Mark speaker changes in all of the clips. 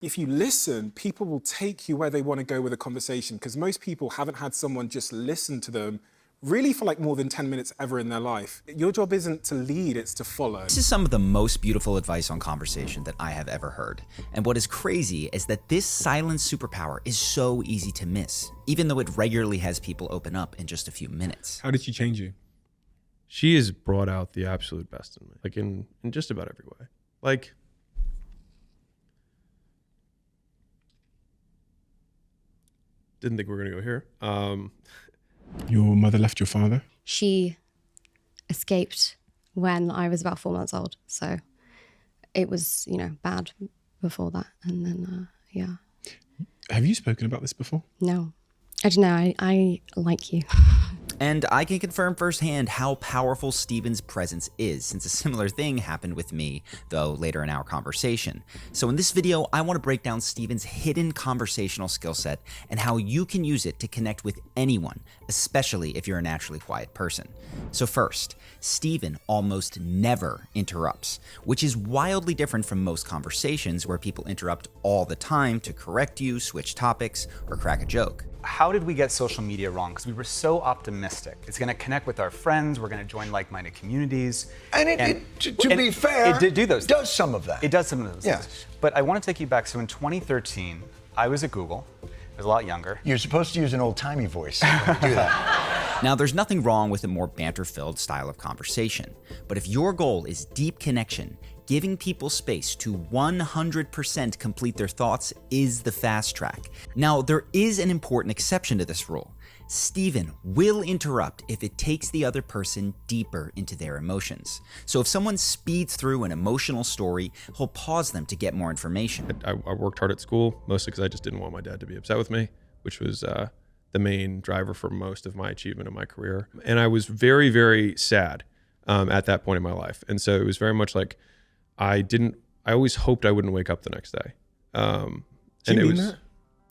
Speaker 1: If you listen, people will take you where they want to go with a conversation, because most people haven't had someone just listen to them really for like more than 10 minutes ever in their life. Your job isn't to lead, it's to follow.
Speaker 2: This is some of the most beautiful advice on conversation that I have ever heard. And what is crazy is that this silent superpower is so easy to miss, even though it regularly has people open up in just a few minutes.
Speaker 1: How did she change you?
Speaker 3: She has brought out the absolute best in me, like in just about every way. Like, didn't think we were gonna go here.
Speaker 1: Your mother left your father?
Speaker 4: She escaped when I was about 4 months old. So it was, bad before that. And then, yeah.
Speaker 1: Have you spoken about this before?
Speaker 4: No. I don't know. I like you.
Speaker 2: And I can confirm firsthand how powerful Steven's presence is, since a similar thing happened with me, though later in our conversation. So in this video, I want to break down Steven's hidden conversational skill set and how you can use it to connect with anyone, especially if you're a naturally quiet person. So first, Steven almost never interrupts, which is wildly different from most conversations where people interrupt all the time to correct you, switch topics, or crack a joke.
Speaker 5: How did we get social media wrong? Because we were so optimistic. It's going to connect with our friends. We're going to join like-minded communities.
Speaker 6: And to be fair,
Speaker 5: it did do those.
Speaker 6: Does some of that.
Speaker 5: It does some of those.
Speaker 6: Yeah.
Speaker 5: Things. But I want to take you back. So in 2013, I was at Google. I was a lot younger.
Speaker 6: You're supposed to use an old-timey voice when you do that.
Speaker 2: Now, there's nothing wrong with a more banter-filled style of conversation, but if your goal is deep connection, giving people space to 100% complete their thoughts is the fast track. Now, there is an important exception to this rule. Steven will interrupt if it takes the other person deeper into their emotions. So if someone speeds through an emotional story, he'll pause them to get more information.
Speaker 3: I worked hard at school, mostly because I just didn't want my dad to be upset with me, which was the main driver for most of my achievement in my career. And I was very, very sad at that point in my life. And so it was very much like, I always hoped I wouldn't wake up the next day.
Speaker 1: Do you mean that?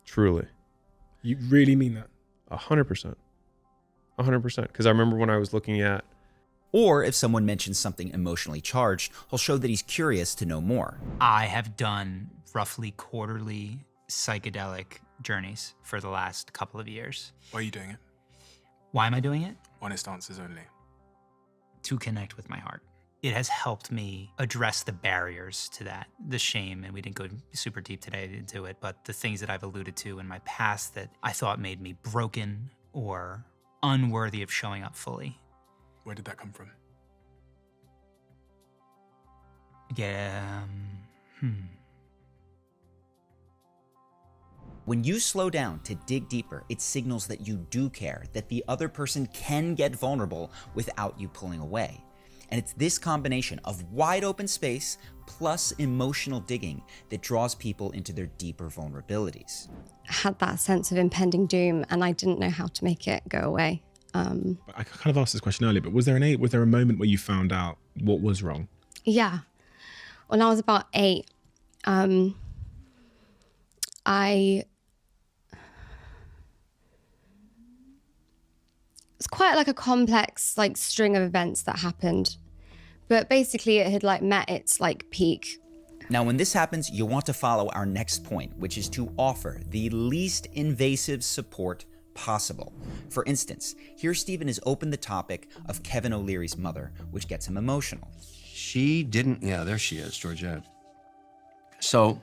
Speaker 3: Truly.
Speaker 1: You really mean that?
Speaker 3: 100%. 100%. Because I remember when I was looking at...
Speaker 2: Or if someone mentions something emotionally charged, he'll show that he's curious to know more.
Speaker 7: I have done roughly quarterly psychedelic journeys for the last couple of years.
Speaker 1: Why are you doing it?
Speaker 7: Why am I doing it?
Speaker 1: Honest answers only.
Speaker 7: To connect with my heart. It has helped me address the barriers to that, the shame, and we didn't go super deep today into it, but the things that I've alluded to in my past that I thought made me broken or unworthy of showing up fully.
Speaker 1: Where did that come from?
Speaker 7: Yeah,
Speaker 2: When you slow down to dig deeper, it signals that you do care, that the other person can get vulnerable without you pulling away. And it's this combination of wide open space plus emotional digging that draws people into their deeper vulnerabilities.
Speaker 4: I had that sense of impending doom and I didn't know how to make it go away.
Speaker 1: I kind of asked this question earlier, but was there a moment where you found out what was wrong?
Speaker 4: Yeah. When I was about 8, it's quite like a complex string of events that happened, but basically it had met its peak.
Speaker 2: Now, when this happens, you'll want to follow our next point, which is to offer the least invasive support possible. For instance, here Steven has opened the topic of Kevin O'Leary's mother, which gets him emotional.
Speaker 8: She didn't, yeah, there she is, Georgette. So,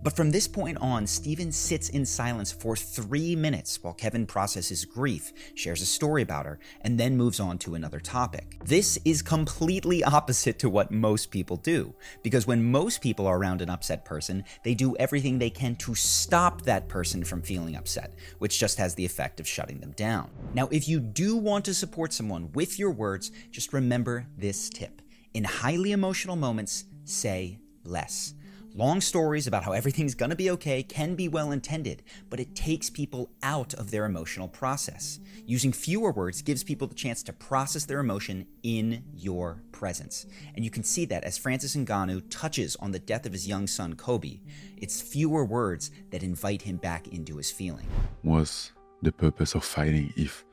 Speaker 2: But from this point on, Steven sits in silence for 3 minutes while Kevin processes grief, shares a story about her, and then moves on to another topic. This is completely opposite to what most people do, because when most people are around an upset person, they do everything they can to stop that person from feeling upset, which just has the effect of shutting them down. Now, if you do want to support someone with your words, just remember this tip. In highly emotional moments, say less. Long stories about how everything's gonna be okay can be well intended, but it takes people out of their emotional process. Using fewer words gives people the chance to process their emotion in your presence. And you can see that as Francis Ngannou touches on the death of his young son, Kobe, it's fewer words that invite him back into his feeling.
Speaker 9: What's the purpose of fighting if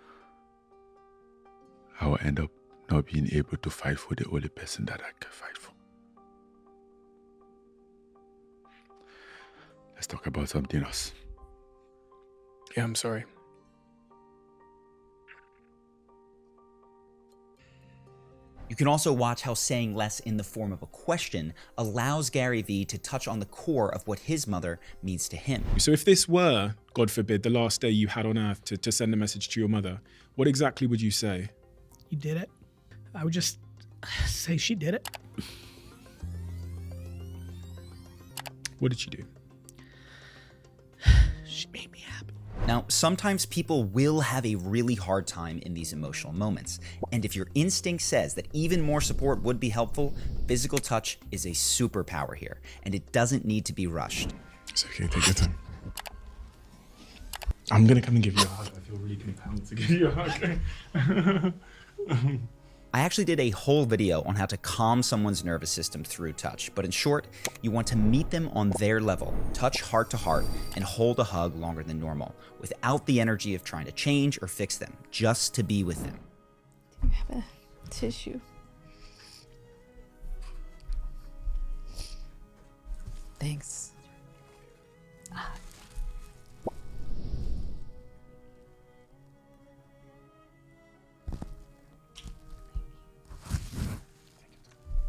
Speaker 9: I will end up not being able to fight for the only person that I can fight for? Let's talk about something else.
Speaker 1: Yeah, I'm sorry.
Speaker 2: You can also watch how saying less in the form of a question allows Gary Vee to touch on the core of what his mother means to him.
Speaker 1: So if this were, God forbid, the last day you had on earth to send a message to your mother, what exactly would you say?
Speaker 10: You did it. I would just say she did it.
Speaker 1: What did she do?
Speaker 10: She made me happy.
Speaker 2: Now, sometimes people will have a really hard time in these emotional moments. And if your instinct says that even more support would be helpful, physical touch is a superpower here, and it doesn't need to be rushed.
Speaker 1: It's okay, take your time. I'm gonna come and give you a hug. I feel really compelled to give you a hug.
Speaker 2: I actually did a whole video on how to calm someone's nervous system through touch, but in short, you want to meet them on their level, touch heart to heart, and hold a hug longer than normal, without the energy of trying to change or fix them, just to be with them.
Speaker 11: Do you have a tissue? Thanks.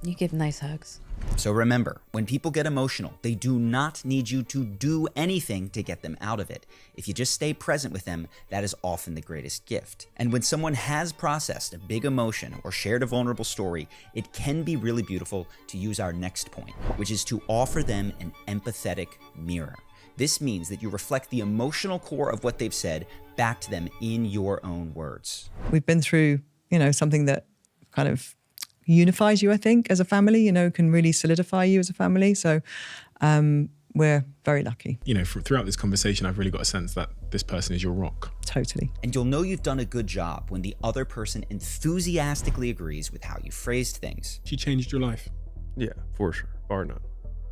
Speaker 11: You give nice hugs.
Speaker 2: So remember, when people get emotional, they do not need you to do anything to get them out of it. If you just stay present with them, that is often the greatest gift. And when someone has processed a big emotion or shared a vulnerable story, it can be really beautiful to use our next point, which is to offer them an empathetic mirror. This means that you reflect the emotional core of what they've said back to them in your own words.
Speaker 12: We've been through, something that kind of unifies you, I think, as a family, can really solidify you as a family. So we're very lucky.
Speaker 1: Throughout this conversation, I've really got a sense that this person is your rock.
Speaker 12: Totally.
Speaker 2: And you'll know you've done a good job when the other person enthusiastically agrees with how you phrased things.
Speaker 1: She changed your life.
Speaker 3: Yeah, for sure, bar none.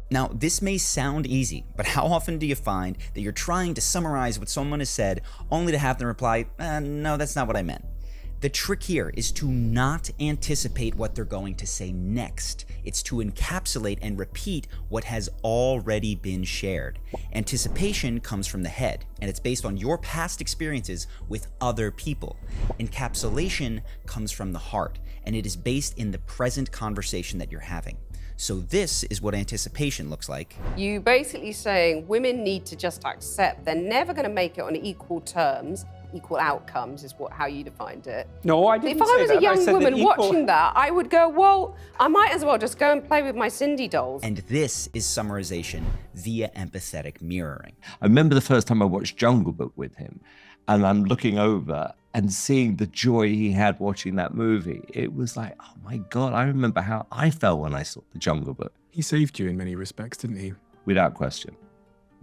Speaker 2: Now, this may sound easy, but how often do you find that you're trying to summarize what someone has said only to have them reply, no, that's not what I meant? The trick here is to not anticipate what they're going to say next. It's to encapsulate and repeat what has already been shared. Anticipation comes from the head, and it's based on your past experiences with other people. Encapsulation comes from the heart, and it is based in the present conversation that you're having. So this is what anticipation looks like.
Speaker 13: You basically saying women need to just accept they're never going to make it on equal terms. Equal outcomes is how you defined it.
Speaker 14: No, I didn't
Speaker 13: say that.
Speaker 14: If I
Speaker 13: was a young woman
Speaker 14: equal...
Speaker 13: watching that, I would go, well, I might as well just go and play with my Cindy dolls.
Speaker 2: And this is summarization via empathetic mirroring.
Speaker 15: I remember the first time I watched Jungle Book with him, and I'm looking over and seeing the joy he had watching that movie. It was like, oh my God, I remember how I felt when I saw the Jungle Book.
Speaker 1: He saved you in many respects, didn't he?
Speaker 15: Without question.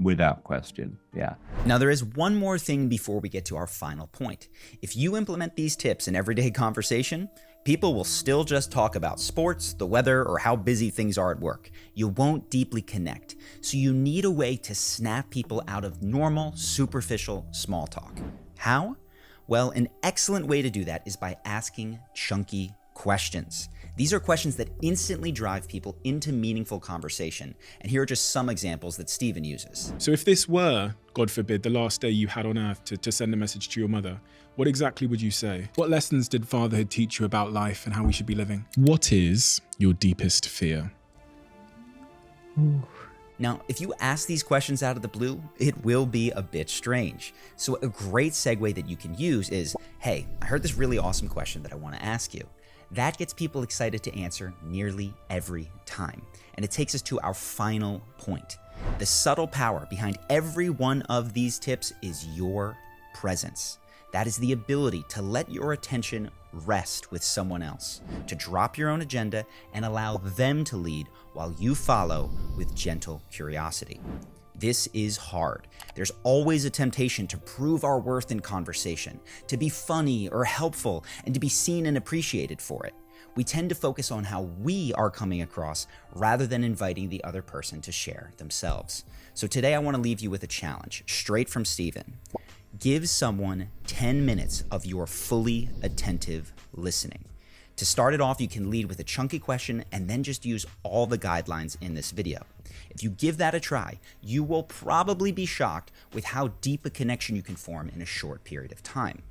Speaker 15: Without question, yeah.
Speaker 2: Now, there is one more thing before we get to our final point. If you implement these tips in everyday conversation, people will still just talk about sports, the weather, or how busy things are at work. You won't deeply connect. So you need a way to snap people out of normal, superficial, small talk. How? Well, an excellent way to do that is by asking chunky questions. These are questions that instantly drive people into meaningful conversation. And here are just some examples that Steven uses.
Speaker 1: So if this were, God forbid, the last day you had on earth to send a message to your mother, what exactly would you say? What lessons did fatherhood teach you about life and how we should be living? What is your deepest fear?
Speaker 12: Ooh.
Speaker 2: Now, if you ask these questions out of the blue, it will be a bit strange. So a great segue that you can use is, hey, I heard this really awesome question that I want to ask you. That gets people excited to answer nearly every time. And it takes us to our final point. The subtle power behind every one of these tips is your presence. That is the ability to let your attention rest with someone else, to drop your own agenda and allow them to lead while you follow with gentle curiosity. This is hard. There's always a temptation to prove our worth in conversation, to be funny or helpful, and to be seen and appreciated for it. We tend to focus on how we are coming across rather than inviting the other person to share themselves. So today I want to leave you with a challenge straight from Steven. Give someone 10 minutes of your fully attentive listening. To start it off, you can lead with a chunky question and then just use all the guidelines in this video. If you give that a try, you will probably be shocked with how deep a connection you can form in a short period of time.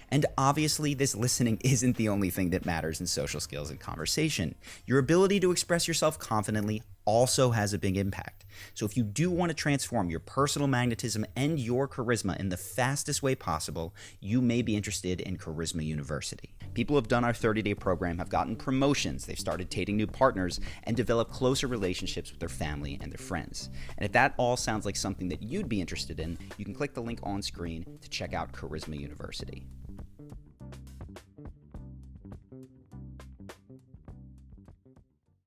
Speaker 2: And obviously, this listening isn't the only thing that matters in social skills and conversation. Your ability to express yourself confidently also has a big impact. So if you do want to transform your personal magnetism and your charisma in the fastest way possible, you may be interested in Charisma University. People who have done our 30-day program have gotten promotions, they've started dating new partners, and developed closer relationships with their family and their friends. And if that all sounds like something that you'd be interested in, you can click the link on screen to check out Charisma University.